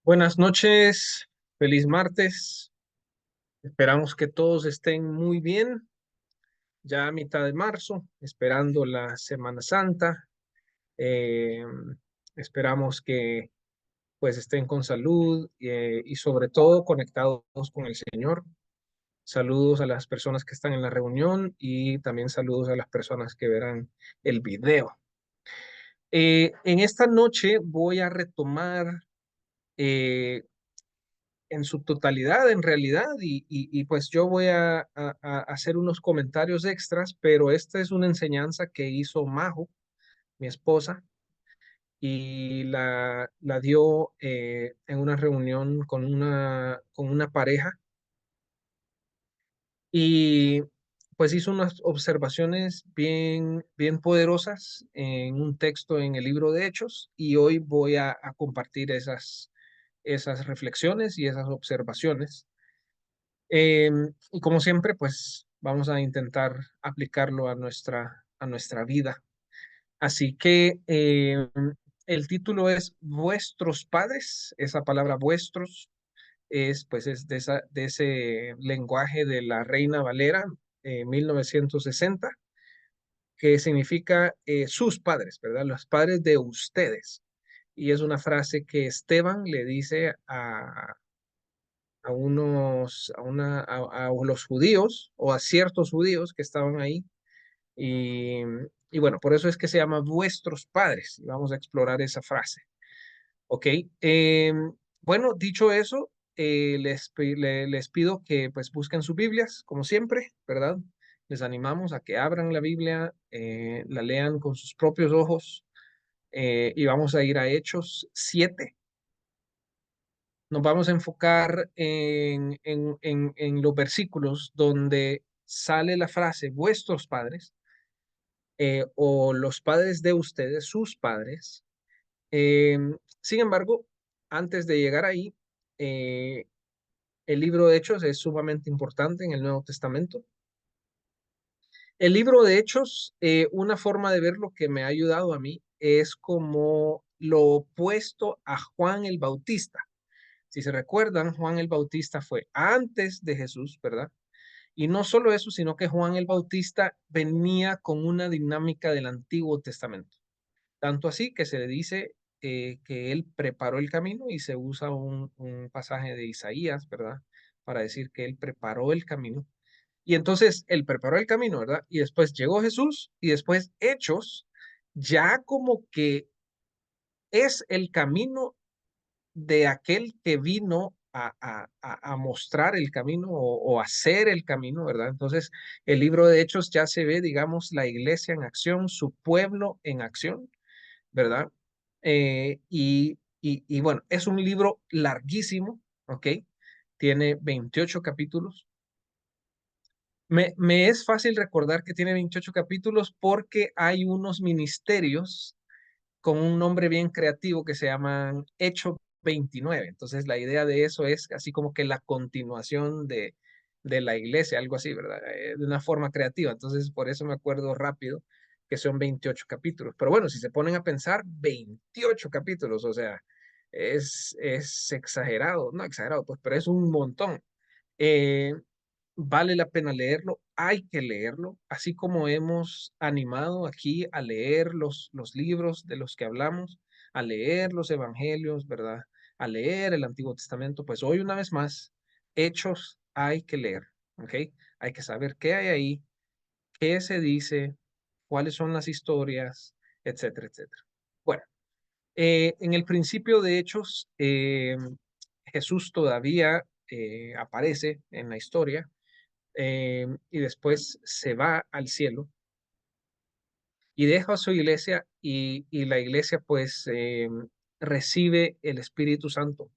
Buenas noches, feliz martes. Esperamos que todos estén muy bien. Ya a mitad de marzo, esperando la Semana Santa. Eh, Esperamos que pues estén con salud y sobre todo conectados con el Señor. Saludos a las personas que están en la reunión y también saludos a las personas que verán el video. En esta noche voy a retomar eh, en su totalidad, en realidad, pues yo voy a hacer unos comentarios extras, pero esta es una enseñanza que hizo Majo, mi esposa, y la dio en una reunión con una pareja, y pues hizo unas observaciones bien poderosas en un texto en el libro de Hechos, y hoy voy a compartir esas reflexiones y esas observaciones. Y como siempre, pues vamos a intentar aplicarlo a nuestra vida. Así que el título es Vuestros padres. Esa palabra vuestros es de ese lenguaje de la Reina Valera 1960, que significa sus padres, ¿verdad? Los padres de ustedes. Y es una frase que Esteban le dice a los judíos o a ciertos judíos que estaban ahí. Y, y bueno, por eso es que se llama vuestros padres. Y vamos a explorar esa frase. Ok. Eh, bueno, dicho eso, les pido que pues busquen sus Biblias, como siempre, ¿verdad? Les animamos a que abran la Biblia, la lean con sus propios ojos, y vamos a ir a Hechos 7. Nos vamos a enfocar en los versículos donde sale la frase vuestros padres, o los padres de ustedes, sus padres. Eh, Sin embargo, antes de llegar ahí, eh, el libro de Hechos es sumamente importante en el Nuevo Testamento. El libro de Hechos, una forma de verlo que me ha ayudado a mí es como lo opuesto a Juan el Bautista. Si se recuerdan, Juan el Bautista fue antes de Jesús, ¿verdad? Y no solo eso, sino que Juan el Bautista venía con una dinámica del Antiguo Testamento. Tanto así que se le dice que él preparó el camino, y se usa un pasaje de Isaías, ¿verdad? Para decir que él preparó el camino. Y entonces él preparó el camino, ¿verdad? Y después llegó Jesús, y después Hechos, ya como que es el camino de aquel que vino a mostrar el camino, o hacer el camino, ¿verdad? Entonces, el libro de Hechos ya se ve, digamos, la iglesia en acción, su pueblo en acción, ¿verdad? Y bueno, es un libro larguísimo, ¿ok? Tiene 28 capítulos. Me es fácil recordar que tiene 28 capítulos porque hay unos ministerios con un nombre bien creativo que se llaman Hecho 29. Entonces, la idea de eso es así como que la continuación de la iglesia, algo así, ¿verdad? De una forma creativa. Entonces, por eso me acuerdo rápido que son 28 capítulos. Pero bueno, si se ponen a pensar, 28 capítulos, o sea, es exagerado, no exagerado, pues, pero es un montón. Eh, Vale la pena leerlo, hay que leerlo, así como hemos animado aquí a leer los libros de los que hablamos, a leer los evangelios, ¿verdad? A leer el Antiguo Testamento, pues hoy una vez más, Hechos hay que leer, ¿ok? Hay que saber qué hay ahí, qué se dice, cuáles son las historias, etcétera, etcétera. Bueno, en el principio de Hechos, Jesús todavía aparece en la historia, y después se va al cielo y deja a su iglesia, y la iglesia pues recibe el Espíritu Santo,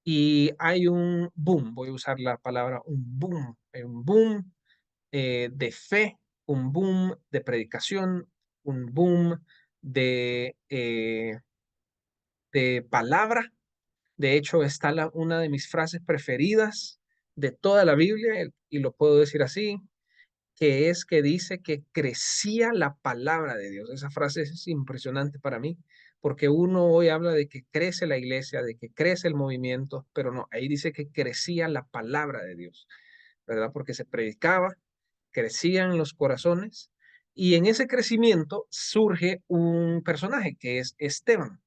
y hay un boom, voy a usar la palabra un boom de fe, un boom de predicación, un boom de, eh, de palabra. De hecho, está una de mis frases preferidas de toda la Biblia, y lo puedo decir así: que es que dice que crecía la palabra de Dios. Esa frase es impresionante para mí, porque uno hoy habla de que crece la iglesia, de que crece el movimiento, pero no, ahí dice que crecía la palabra de Dios, ¿verdad? Porque se predicaba, crecían los corazones, y en ese crecimiento surge un personaje que es Esteban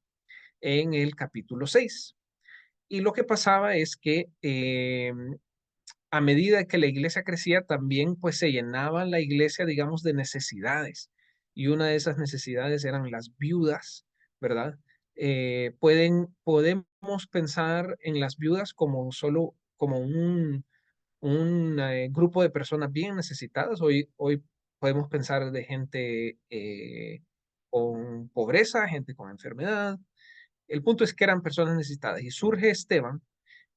en el capítulo 6. Y lo que pasaba es que a medida que la iglesia crecía, también pues se llenaba la iglesia, digamos, de necesidades. Y una de esas necesidades eran las viudas, ¿verdad? Podemos pensar en las viudas como solo como un grupo de personas bien necesitadas. Hoy podemos pensar de gente con pobreza, gente con enfermedad. El punto es que eran personas necesitadas. Y surge Esteban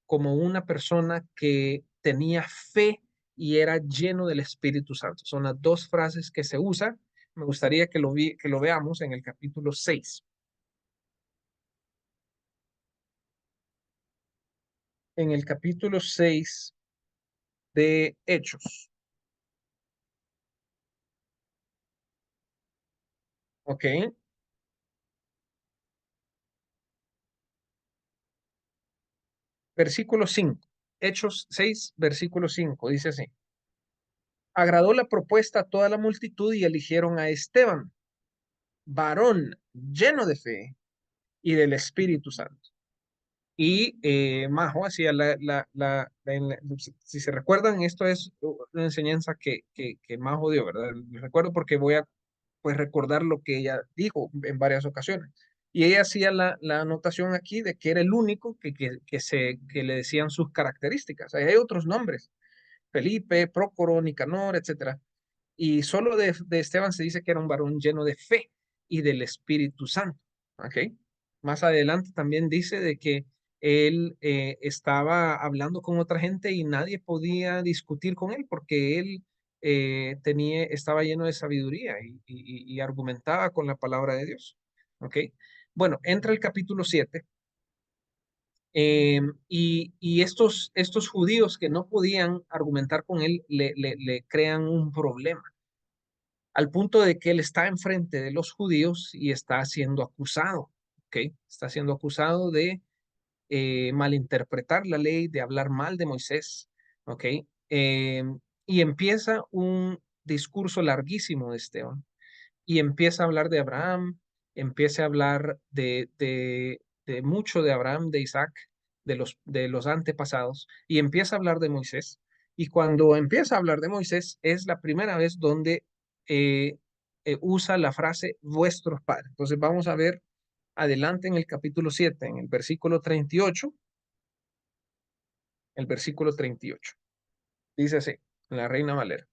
como una persona que tenía fe y era lleno del Espíritu Santo. Son las dos frases que se usan. Me gustaría que lo veamos en el capítulo 6. En el capítulo 6 de Hechos. ¿Ok? Versículo 5. Hechos 6, versículo 5. Dice así. Agradó la propuesta a toda la multitud y eligieron a Esteban, varón lleno de fe y del Espíritu Santo. Y Majo hacía si se recuerdan, esto es una enseñanza que Majo dio, ¿verdad? Recuerdo porque voy a pues recordar lo que ella dijo en varias ocasiones. Y ella hacía la anotación aquí de que era el único que le decían sus características. Hay otros nombres, Felipe, Prócoro, Nicanor, etcétera. Y solo de Esteban se dice que era un varón lleno de fe y del Espíritu Santo. ¿Ok? Más adelante también dice de que él estaba hablando con otra gente y nadie podía discutir con él porque él estaba lleno de sabiduría y argumentaba con la palabra de Dios. ¿Ok? Bueno, entra el capítulo 7 y estos judíos que no podían argumentar con él le crean un problema al punto de que él está enfrente de los judíos y está siendo acusado, ¿ok? Está siendo acusado de malinterpretar la ley, de hablar mal de Moisés, ¿ok? Eh, y empieza un discurso larguísimo de Esteban y empieza a hablar de Abraham, empieza a hablar de mucho de Abraham, de Isaac, de los antepasados, y empieza a hablar de Moisés. Y cuando empieza a hablar de Moisés, es la primera vez donde eh, usa la frase vuestros padres. Entonces vamos a ver adelante en el capítulo 7 en el versículo 38, el versículo 38. Dice así, en la Reina Valera.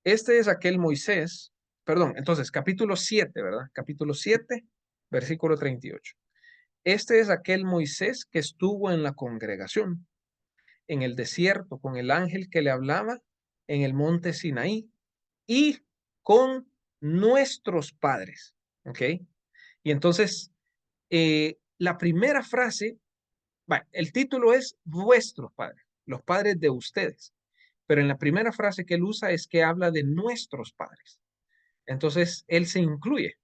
Este es aquel Moisés, perdón, entonces capítulo 7, ¿verdad? Capítulo 7, versículo 38. Este es aquel Moisés que estuvo en la congregación, en el desierto, con el ángel que le hablaba en el monte Sinaí y con nuestros padres, ¿ok? Y entonces, la primera frase, bueno, el título es vuestros padres, los padres de ustedes, pero en la primera frase que él usa es que habla de nuestros padres. Entonces, él se incluye.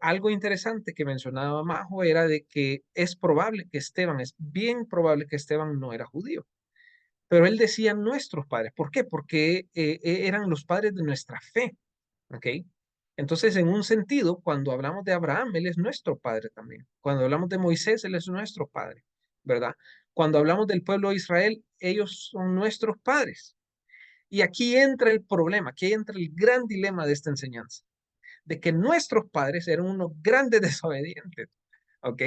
Algo interesante que mencionaba Majo era de que es bien probable que Esteban no era judío, pero él decía nuestros padres. ¿Por qué? Porque eran los padres de nuestra fe, ¿ok? Entonces, en un sentido, cuando hablamos de Abraham, él es nuestro padre también. Cuando hablamos de Moisés, él es nuestro padre, ¿verdad? Cuando hablamos del pueblo de Israel, ellos son nuestros padres. Y aquí entra el problema, aquí entra el gran dilema de esta enseñanza de que nuestros padres eran unos grandes desobedientes, ¿ok?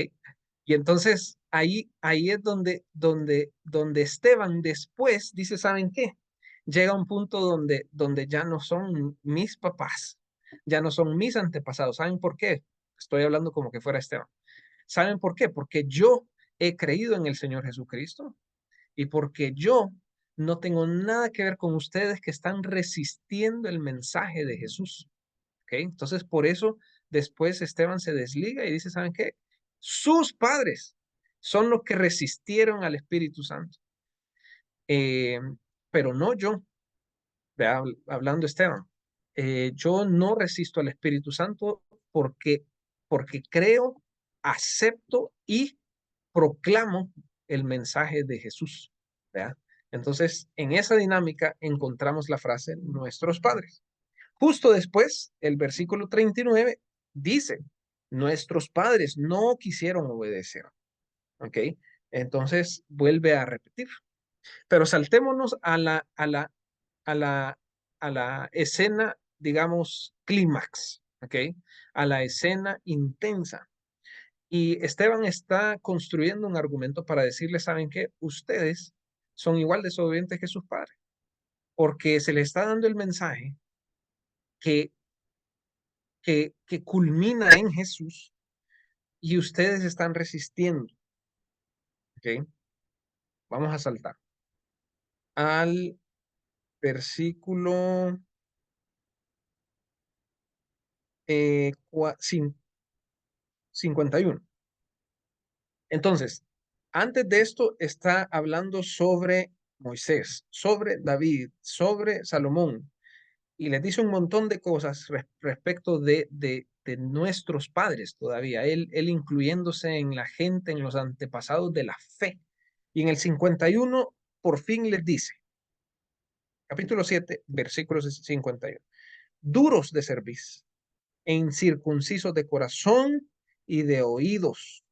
Y entonces ahí es donde Esteban después dice, ¿saben qué? Llega un punto donde ya no son mis papás, ya no son mis antepasados. ¿Saben por qué? Estoy hablando como que fuera Esteban. ¿Saben por qué? Porque yo he creído en el Señor Jesucristo y porque yo no tengo nada que ver con ustedes que están resistiendo el mensaje de Jesús. ¿Ok? Entonces, por eso después Esteban se desliga y dice, ¿saben qué? Sus padres son los que resistieron al Espíritu Santo, Eh, pero no yo. Vea, hablando Esteban, yo no resisto al Espíritu Santo porque, porque creo, acepto y proclamo el mensaje de Jesús. ¿Vea? Entonces, en esa dinámica encontramos la frase nuestros padres. Justo después, el versículo 39 dice, nuestros padres no quisieron obedecer. ¿Ok? Entonces, vuelve a repetir. Pero saltémonos a la, a la escena, digamos, clímax, ¿ok? A la escena intensa. Y Esteban está construyendo un argumento para decirle, ¿saben qué? Ustedes son igual desobedientes que sus padres, porque se les está dando el mensaje que, que culmina en Jesús y ustedes están resistiendo, ¿ok? Vamos a saltar al versículo 51. Entonces, antes de esto está hablando sobre Moisés, sobre David, sobre Salomón, y les dice un montón de cosas respecto de nuestros padres todavía, él incluyéndose en la gente, en los antepasados de la fe. Y en el 51, por fin les dice, capítulo 7, versículos 51, duros de cerviz, e incircuncisos de corazón y de oídos.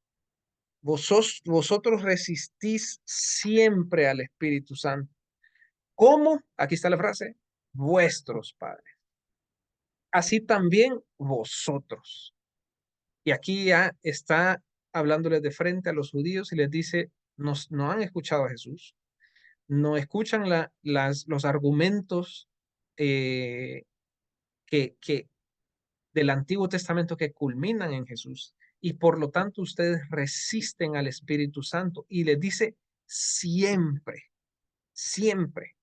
Vosotros resistís siempre al Espíritu Santo. ¿Cómo? Aquí está la frase, vuestros padres. Así también vosotros. Y aquí ya está hablándoles de frente a los judíos y les dice, no han escuchado a Jesús, no escuchan los argumentos eh, que del Antiguo Testamento que culminan en Jesús y por lo tanto ustedes resisten al Espíritu Santo y les dice siempre, siempre.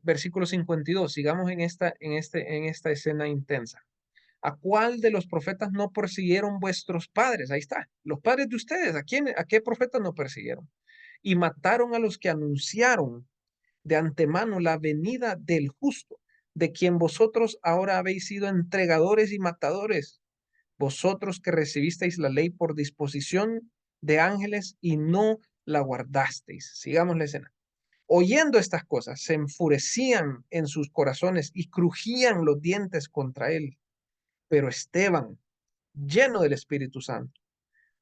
Versículo 52, sigamos en esta escena intensa. ¿A cuál de los profetas no persiguieron vuestros padres? Ahí está, los padres de ustedes, a qué profetas no persiguieron? Y mataron a los que anunciaron de antemano la venida del justo, de quien vosotros ahora habéis sido entregadores y matadores, vosotros que recibisteis la ley por disposición de ángeles y no la guardasteis. Sigamos la escena. Oyendo estas cosas, se enfurecían en sus corazones y crujían los dientes contra él. Pero Esteban, lleno del Espíritu Santo,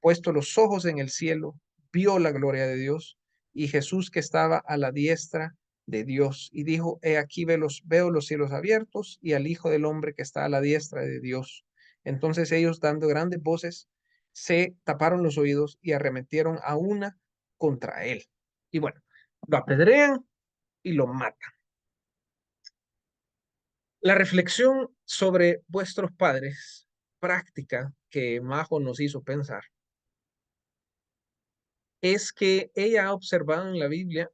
puesto los ojos en el cielo, vio la gloria de Dios y Jesús que estaba a la diestra de Dios y dijo, he aquí veo los cielos abiertos y al Hijo del Hombre que está a la diestra de Dios. Entonces ellos, dando grandes voces, se taparon los oídos y arremetieron a una contra él. Y bueno, lo apedrean y lo matan. La reflexión sobre vuestros padres, práctica que Majo nos hizo pensar, es que ella ha observado en la Biblia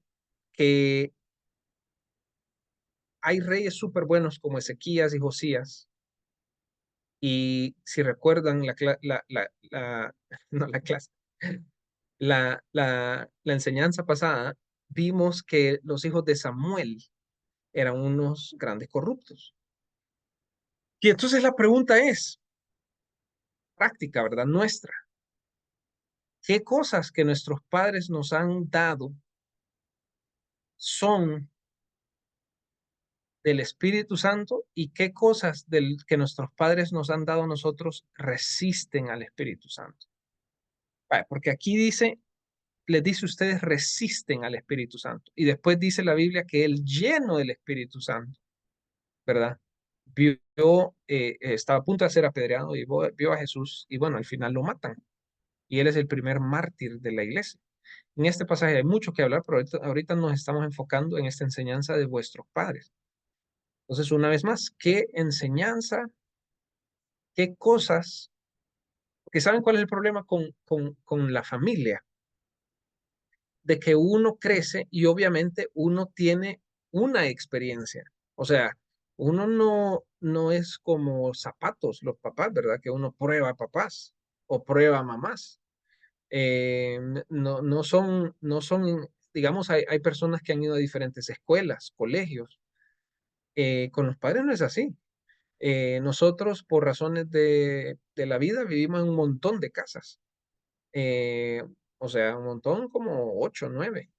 que hay reyes súper buenos como Ezequías y Josías. Y si recuerdan no la clase, la enseñanza pasada, vimos que los hijos de Samuel eran unos grandes corruptos. Y entonces la pregunta es, práctica, ¿verdad? Nuestra. ¿Qué cosas que nuestros padres nos han dado son del Espíritu Santo y qué cosas que nuestros padres nos han dado a nosotros resisten al Espíritu Santo? Vale, porque aquí dice, les dice ustedes resisten al Espíritu Santo y después dice la Biblia que el lleno del Espíritu Santo, ¿verdad? Estaba a punto de ser apedreado y vio a Jesús y bueno, al final lo matan y él es el primer mártir de la iglesia. En este pasaje hay mucho que hablar, pero ahorita nos estamos enfocando en esta enseñanza de vuestros padres. Entonces, una vez más, ¿qué enseñanza, qué cosas? Porque ¿saben cuál es el problema con la familia? De que uno crece y obviamente uno tiene una experiencia. O sea, uno no es como zapatos, los papás, ¿verdad? Que uno prueba papás o prueba mamás. No son digamos, hay personas que han ido a diferentes escuelas, colegios. Con los padres no es así. Nosotros, por razones de la vida, vivimos en un montón de casas. Eh, o sea, un montón como 8, 9.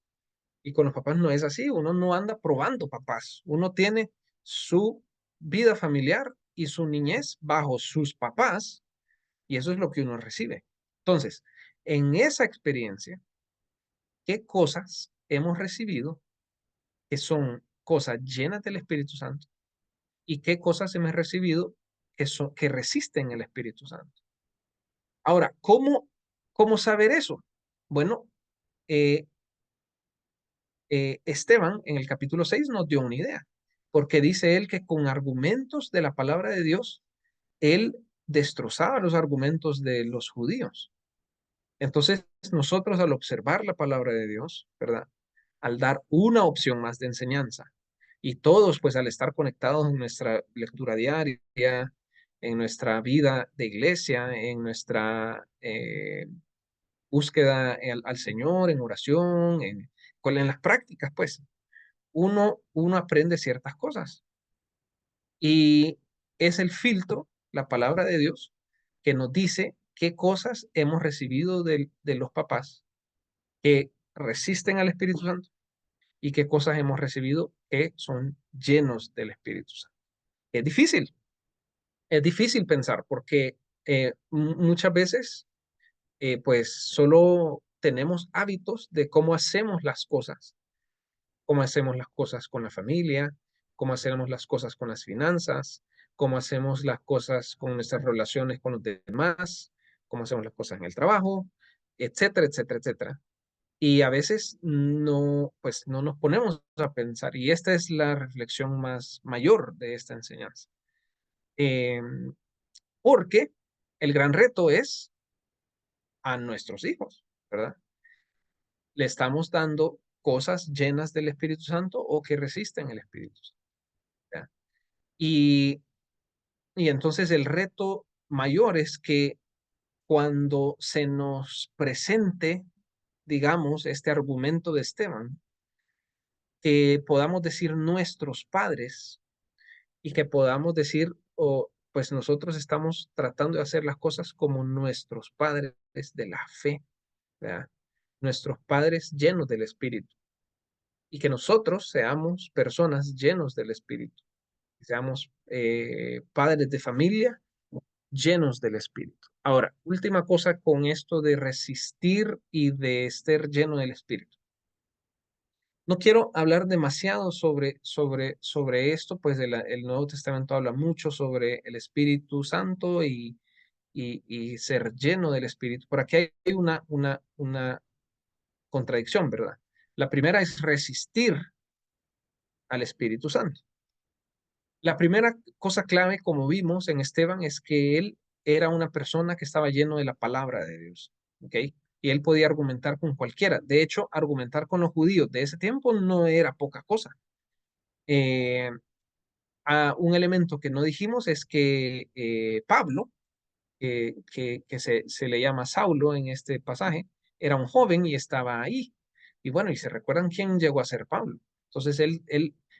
Y con los papás no es así. Uno no anda probando papás. Uno tiene su vida familiar y su niñez bajo sus papás, y eso es lo que uno recibe. Entonces, en esa experiencia, ¿qué cosas hemos recibido que son cosas llenas del Espíritu Santo y qué cosas hemos recibido que resisten el Espíritu Santo? Ahora, ¿cómo saber eso? Bueno, eh, Esteban en el capítulo 6 nos dio una idea, porque dice él que con argumentos de la palabra de Dios, él destrozaba los argumentos de los judíos. Entonces, nosotros al observar la palabra de Dios, ¿verdad? Al dar una opción más de enseñanza, y todos, pues al estar conectados en nuestra lectura diaria, en nuestra vida de iglesia, en nuestra búsqueda al Señor, en oración, en las prácticas, pues uno aprende ciertas cosas. Y es el filtro, la palabra de Dios, que nos dice qué cosas hemos recibido de los papás que resisten al Espíritu Santo y qué cosas hemos recibido que son llenos del Espíritu Santo. Es difícil, es difícil pensar porque muchas veces pues solo tenemos hábitos de cómo hacemos las cosas con la familia, cómo hacemos las cosas con las finanzas, cómo hacemos las cosas con nuestras relaciones con los demás, cómo hacemos las cosas en el trabajo, etcétera, etcétera, etcétera. Y a veces no, pues no nos ponemos a pensar, y esta es la reflexión más mayor de esta enseñanza. Eh, Porque el gran reto es a nuestros hijos, ¿verdad? Le estamos dando cosas llenas del Espíritu Santo o que resisten el Espíritu Santo, ¿ya? Y, y entonces el reto mayor es que cuando se nos presente, digamos, este argumento de Esteban, que podamos decir nuestros padres y que podamos decir, o pues nosotros estamos tratando de hacer las cosas como nuestros padres de la fe, ¿verdad? Nuestros padres llenos del Espíritu y que nosotros seamos personas llenos del Espíritu, seamos padres de familia llenos del Espíritu. Ahora, última cosa con esto de resistir y de ser lleno del Espíritu. No quiero hablar demasiado sobre esto, pues el Nuevo Testamento habla mucho sobre el Espíritu Santo y ser lleno del Espíritu. Por aquí hay una contradicción, ¿verdad? La primera es resistir al Espíritu Santo. La primera cosa clave, como vimos en Esteban, es que él era una persona que estaba lleno de la palabra de Dios, ¿ok? Y él podía argumentar con cualquiera. De hecho, argumentar con los judíos de ese tiempo no era poca cosa. Eh, un elemento que no dijimos es que Pablo, que se le llama Saulo en este pasaje, era un joven y estaba ahí. Y bueno, y se recuerdan quién llegó a ser Pablo. Entonces,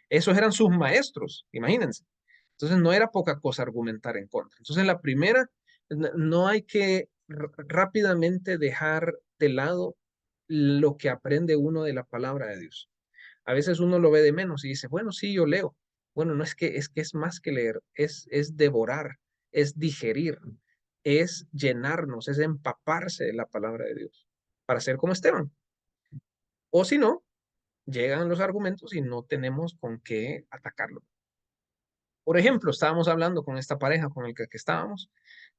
esos eran sus maestros, imagínense. Entonces, no era poca cosa argumentar en contra. Entonces, la primera, no hay que rápidamente dejar de lado lo que aprende uno de la palabra de Dios. A veces uno lo ve de menos y dice, bueno, sí, yo leo. Bueno, no es que es más que leer, es devorar, es digerir, es llenarnos, es empaparse de la palabra de Dios para ser como Esteban. O si no, llegan los argumentos y no tenemos con qué atacarlo. Por ejemplo, estábamos hablando con esta pareja con el que estábamos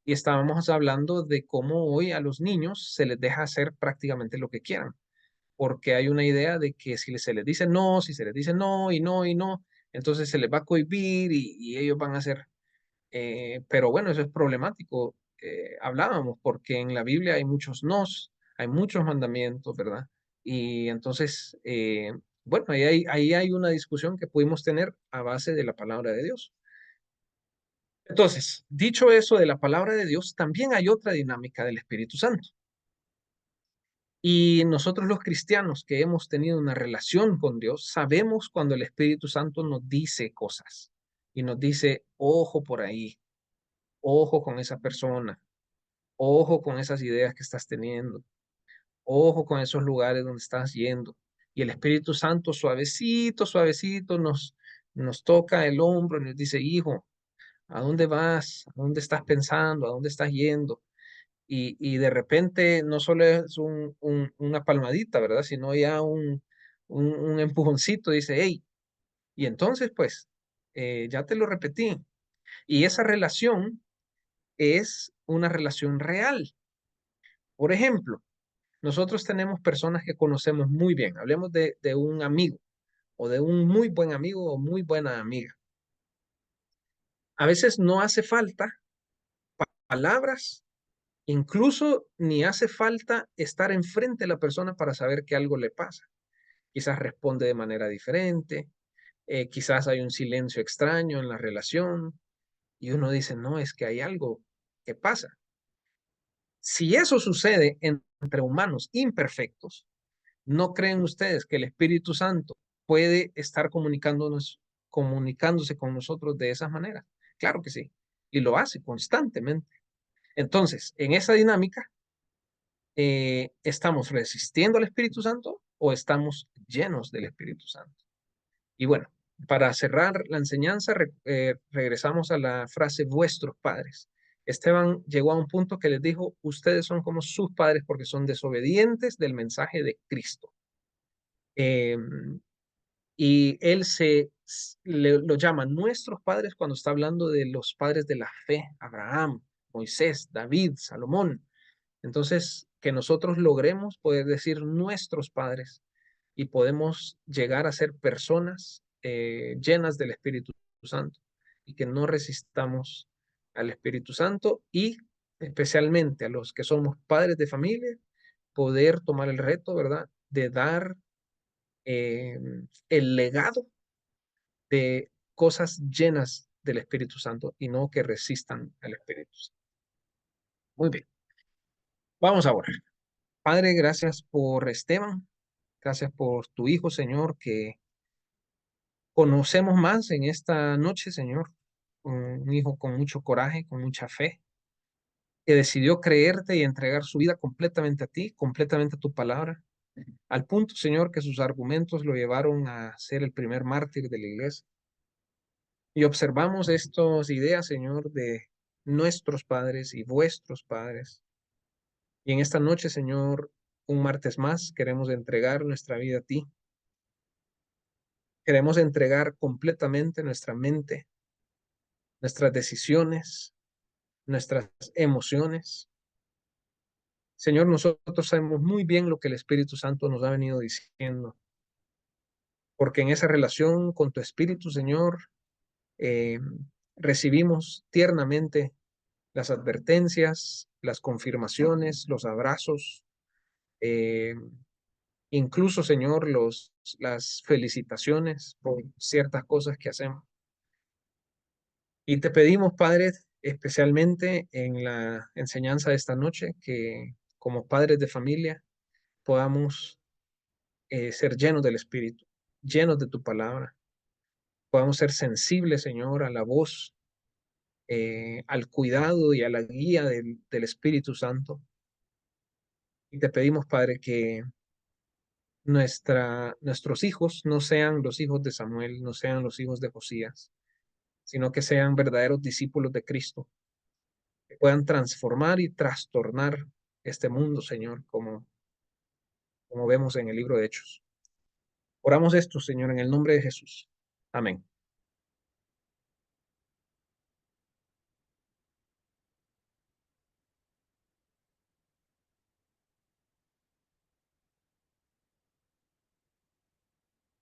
y estábamos hablando de cómo hoy a los niños se les deja hacer prácticamente lo que quieran, porque hay una idea de que si se les dice no, si se les dice no y no y no, entonces se les va a cohibir y ellos van a hacer. Pero bueno, eso es problemático. Hablábamos porque en la Biblia hay muchos nos, hay muchos mandamientos, ¿verdad? Y entonces, bueno, ahí hay una discusión que pudimos tener a base de la palabra de Dios. Entonces, dicho eso de la palabra de Dios, también hay otra dinámica del Espíritu Santo. Y nosotros los cristianos que hemos tenido una relación con Dios, sabemos cuando el Espíritu Santo nos dice cosas y nos dice, ojo por ahí, ojo con esa persona, ojo con esas ideas que estás teniendo, ojo con esos lugares donde estás yendo. Y el Espíritu Santo suavecito, suavecito nos toca el hombro y nos dice, hijo, ¿a dónde vas? ¿A dónde estás pensando? ¿A dónde estás yendo? Y de repente no solo es una palmadita, ¿verdad? Sino ya un empujoncito, dice, hey, y entonces pues, ya te lo repetí. Y esa relación es una relación real. Por ejemplo, nosotros tenemos personas que conocemos muy bien. Hablemos de un amigo o de un muy buen amigo o muy buena amiga. A veces no hace falta palabras, incluso ni hace falta estar enfrente de la persona para saber que algo le pasa. Quizás responde de manera diferente, quizás hay un silencio extraño en la relación y uno dice, no, es que hay algo que pasa. Si eso sucede entre humanos imperfectos, ¿no creen ustedes que el Espíritu Santo puede estar comunicándose con nosotros de esa manera? Claro que sí, y lo hace constantemente. Entonces, en esa dinámica, ¿estamos resistiendo al Espíritu Santo o estamos llenos del Espíritu Santo? Y bueno, para cerrar la enseñanza, regresamos a la frase vuestros padres. Esteban llegó a un punto que les dijo, ustedes son como sus padres porque son desobedientes del mensaje de Cristo. Eh, y él lo llama nuestros padres cuando está hablando de los padres de la fe, Abraham, Moisés, David, Salomón. Entonces, que nosotros logremos poder decir nuestros padres y podemos llegar a ser personas llenas del Espíritu Santo y que no resistamos al Espíritu Santo y especialmente a los que somos padres de familia, poder tomar el reto, ¿verdad?, de dar eh, el legado de cosas llenas del Espíritu Santo y no que resistan al Espíritu Santo. Muy bien, vamos a orar. Padre, gracias por Esteban, gracias por tu Hijo, Señor, que conocemos más en esta noche, Señor, un hijo con mucho coraje, con mucha fe, que decidió creerte y entregar su vida completamente a ti, completamente a tu palabra, al punto, Señor, que sus argumentos lo llevaron a ser el primer mártir de la iglesia. Y observamos estas ideas, Señor, de nuestros padres y vuestros padres. Y en esta noche, Señor, un martes más, queremos entregar nuestra vida a ti. Queremos entregar completamente nuestra mente, nuestras decisiones, nuestras emociones. Señor, nosotros sabemos muy bien lo que el Espíritu Santo nos ha venido diciendo, porque en esa relación con tu Espíritu, Señor, eh, recibimos tiernamente las advertencias, las confirmaciones, los abrazos, eh, incluso, Señor, las felicitaciones por ciertas cosas que hacemos. Y te pedimos, Padre, especialmente en la enseñanza de esta noche, que como padres de familia podamos ser llenos del Espíritu, llenos de tu palabra, podamos ser sensibles, Señor, a la voz, al cuidado y a la guía del Espíritu Santo. Y te pedimos, Padre, que nuestros hijos no sean los hijos de Samuel, no sean los hijos de Josías, sino que sean verdaderos discípulos de Cristo, que puedan transformar y trastornar este mundo, Señor, como vemos en el libro de Hechos. Oramos esto, Señor, en el nombre de Jesús. Amén.